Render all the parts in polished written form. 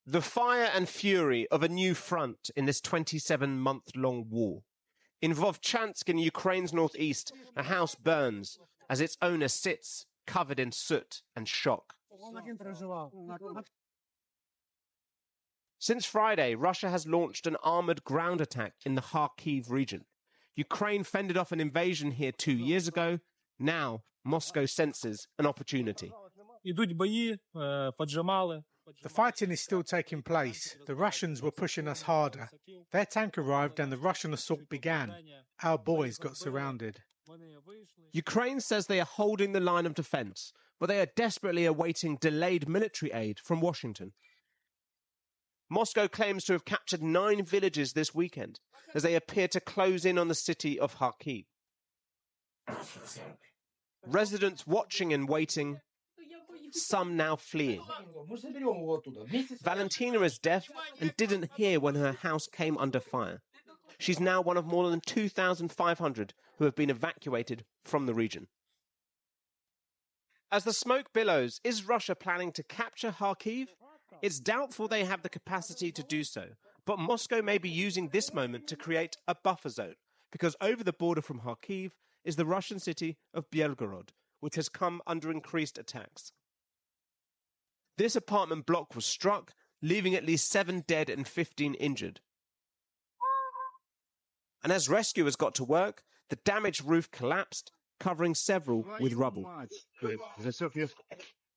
The fire and fury of a new front in this 27-month-long war. In Vovchansk in Ukraine's northeast, a house burns as its owner sits covered in soot and shock. Since Friday, Russia has launched an armoured ground attack in the Kharkiv region. Ukraine fended off an invasion here 2 years ago. Now, Moscow senses an opportunity. The fighting is still taking place. The Russians were pushing us harder. Their tank arrived and the Russian assault began. Our boys got surrounded. Ukraine says they are holding the line of defence, but they are desperately awaiting delayed military aid from Washington. Moscow claims to have captured 9 villages this weekend as they appear to close in on the city of Kharkiv. Residents watching and waiting, some now fleeing. Valentina is deaf and didn't hear when her house came under fire. She's now one of more than 2,500 who have been evacuated from the region. As the smoke billows, is Russia planning to capture Kharkiv? It's doubtful they have the capacity to do so, but Moscow may be using this moment to create a buffer zone, because over the border from Kharkiv is the Russian city of Belgorod, which has come under increased attacks. This apartment block was struck, leaving at least 7 dead and 15 injured. And as rescuers got to work, the damaged roof collapsed, covering several with rubble.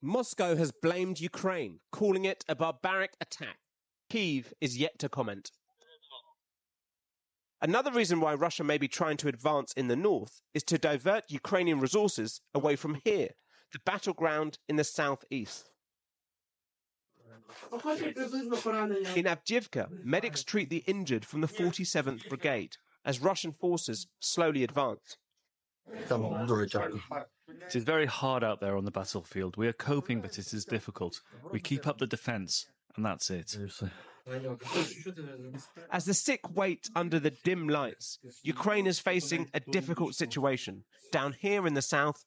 Moscow has blamed Ukraine, calling it a barbaric attack. Kyiv is yet to comment. Another reason why Russia may be trying to advance in the north is to divert Ukrainian resources away from here, the battleground in the southeast. In Avdiivka, medics treat the injured from the 47th Brigade as Russian forces slowly advance. It is very hard out there on the battlefield. We are coping, but it is difficult. We keep up the defence, and that's it. As the sick wait under the dim lights, Ukraine is facing a difficult situation, down here in the south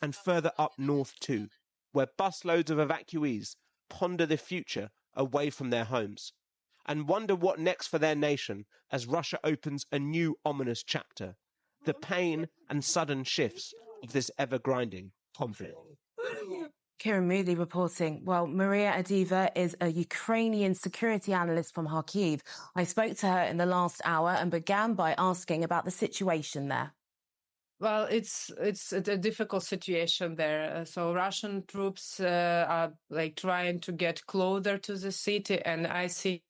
and further up north too, where busloads of evacuees ponder the future away from their homes and wonder what next for their nation as Russia opens a new ominous chapter, the pain and sudden shifts of this ever-grinding conflict. Kieran Moodley reporting. Well, Maria Adiva is a Ukrainian security analyst from Kharkiv. I spoke to her in the last hour and began by asking about the situation there. Well, it's a difficult situation there. So Russian troops are trying to get closer to the city, and I think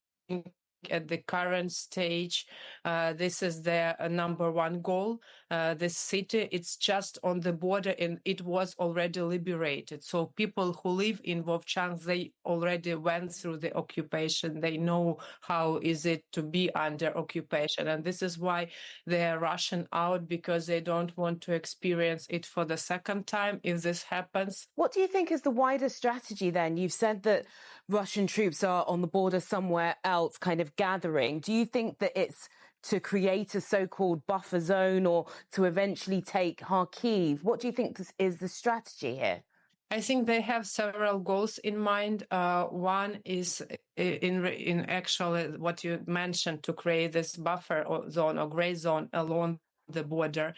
at the current stage, this is their number one goal. This city, it's just on the border and it was already liberated. So people who live in Vovchansk, they already went through the occupation. They know how is it to be under occupation. And this is why they're rushing out, because they don't want to experience it for the second time if this happens. What do you think is the wider strategy then? You've said that Russian troops are on the border somewhere else kind of gathering. Do you think that it's to create a so-called buffer zone or to eventually take Kharkiv? What do you think is the strategy here? I think they have several goals in mind. One is in actually what you mentioned, to create this buffer zone or gray zone along the border.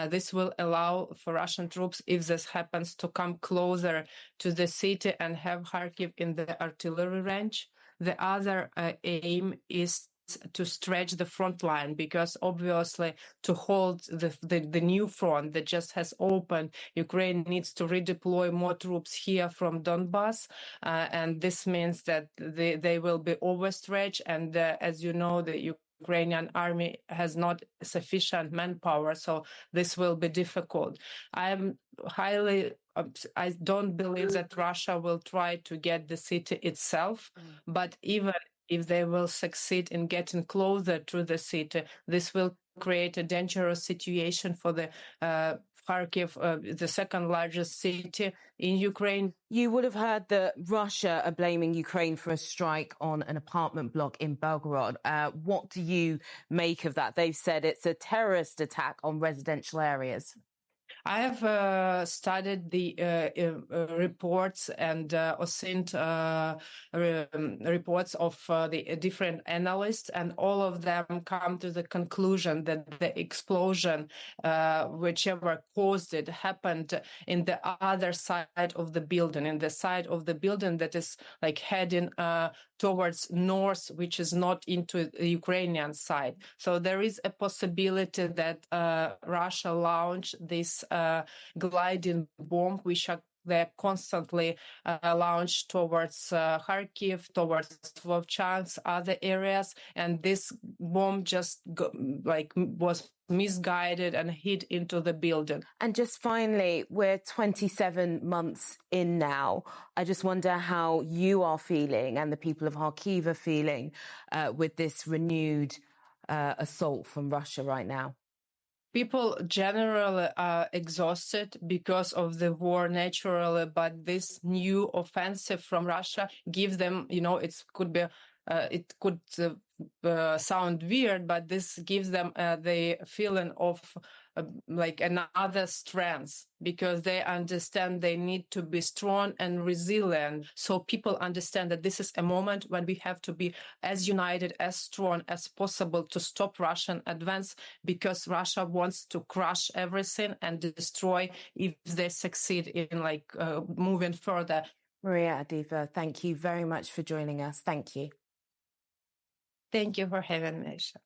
This will allow for Russian troops, if this happens, to come closer to the city and have Kharkiv in the artillery range. The other aim is to stretch the front line, because obviously to hold the new front that just has opened, Ukraine needs to redeploy more troops here from Donbass, and this means that they will be overstretched, and as you know, the Ukrainian army has not sufficient manpower, so this will be difficult. I don't believe that Russia will try to get the city itself, but even if they will succeed in getting closer to the city, this will create a dangerous situation for the Kharkiv, the second largest city in Ukraine. You would have heard that Russia are blaming Ukraine for a strike on an apartment block in Belgorod. What do you make of that? They've said it's a terrorist attack on residential areas. I have studied the reports and OSINT reports of the different analysts, and all of them come to the conclusion that the explosion, whichever caused it, happened in the other side of the building, in the side of the building that is like heading towards north, which is not into the Ukrainian side. So there is a possibility that Russia launched this gliding bomb, which they're constantly launched towards Kharkiv, towards Vovchansk, other areas, and this bomb just was misguided and hit into the building. And just finally, we're 27 months in now. I just wonder how you are feeling and the people of Kharkiv are feeling with this renewed assault from Russia right now. People generally are exhausted because of the war naturally, but this new offensive from Russia gives them, it could sound weird, but this gives them the feeling of like another strength, because they understand they need to be strong and resilient. So people understand that this is a moment when we have to be as united, as strong as possible to stop Russian advance, because Russia wants to crush everything and destroy if they succeed in moving further. Maria Adiva, thank you very much for joining us. Thank you. Thank you for having me, Aisha.